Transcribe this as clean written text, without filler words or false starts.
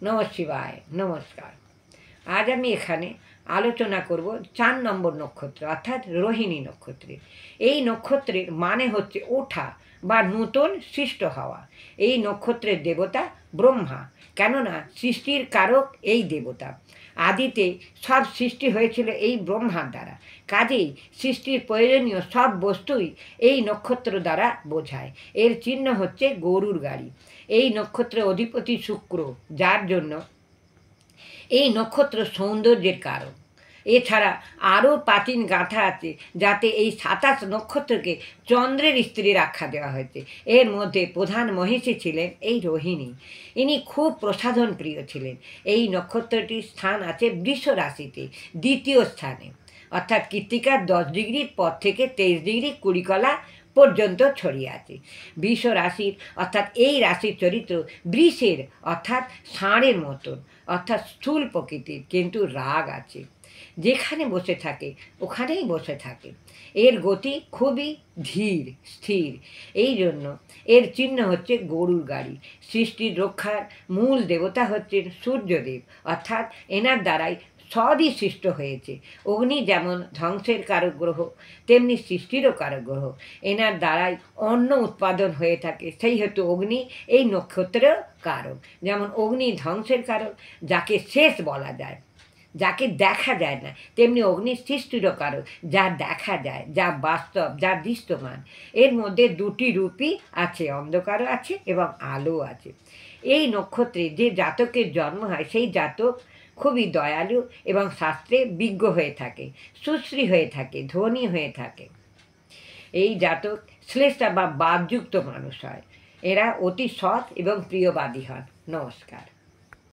নমঃ শিবায়। নমস্কার। আজ আমি এখানে আলোচনা করব 4 নম্বর নক্ষত্র অর্থাৎ রোহিণী নক্ষত্রের। এই নক্ষত্রের মানে হচ্ছে ওঠা বা নূতন সৃষ্ট হওয়া। এই নক্ষত্রের দেবতা ব্রহ্মা, কেননা সৃষ্টির কারক এই দেবতা। আদিতে সব সৃষ্টি হয়েছিল এই ব্রহ্মার দ্বারা, কাজেই সৃষ্টির প্রয়োজনীয় সব বস্তুই এই নক্ষত্র দ্বারা বোঝায়। এর চিহ্ন হচ্ছে গরুর গাড়ি। এই নক্ষত্রের অধিপতি শুক্র, যার জন্য এই নক্ষত্র সৌন্দর্যের কারণ। এছাড়া আরও প্রাচীন গাথা আছে, যাতে এই 27 নক্ষত্রকে চন্দ্রের স্ত্রীর আখ্যা দেওয়া হয়েছে। এর মধ্যে প্রধান মহিষী ছিলেন এই রোহিণী। ইনি খুব প্রসাধন প্রিয় ছিলেন। এই নক্ষত্রটির স্থান আছে বৃষ রাশিতে, দ্বিতীয় স্থানে, অর্থাৎ কৃত্তিকার 10 ডিগ্রির পর থেকে 23 ডিগ্রি 20 কলা পর্যন্ত ছড়িয়ে আছে। বৃষ রাশির অর্থাৎ এই রাশির চরিত্র বৃষের অর্থাৎ ষাঁড়ের মতন, অর্থাৎ স্থূল প্রকৃতির, কিন্তু রাগ আছে। যেখানে বসে থাকে ওখানেই বসে থাকে। এর গতি খুবই ধীর স্থির। এই জন্য এর চিহ্ন হচ্ছে গরুর গাড়ি। সৃষ্টির রক্ষার মূল দেবতা হচ্ছেন সূর্যদেব, অর্থাৎ এনার দ্বারাই সবই সৃষ্ট হয়েছে। অগ্নি যেমন ধ্বংসের কারক গ্রহ, তেমনি সৃষ্টিরও কারক গ্রহ। এনার দ্বারাই অন্ন উৎপাদন হয়ে থাকে, সেই হেতু অগ্নি এই নক্ষত্রের কারক। যেমন অগ্নি ধ্বংসের কারক, যাকে শেষ বলা যায়, যাকে দেখা যায় না, তেমনি অগ্নি সৃষ্টিরও কারক, যা দেখা যায়, যা বাস্তব, যা দৃশ্যমান। এর মধ্যে দুটি রূপই আছে, অন্ধকারও আছে এবং আলো আছে। এই নক্ষত্রে যে জাতকের জন্ম হয় সেই জাতক খুবই দয়ালু এবং শাস্ত্রে বিজ্ঞ হয়ে থাকে, সুশ্রী হয়ে থাকে, ধনী হয়ে থাকে। এই জাতক শ্লেষা বা বাদযুক্ত মানুষ হয়। এরা অতি সৎ এবং প্রিয়বাদী হন। নমস্কার।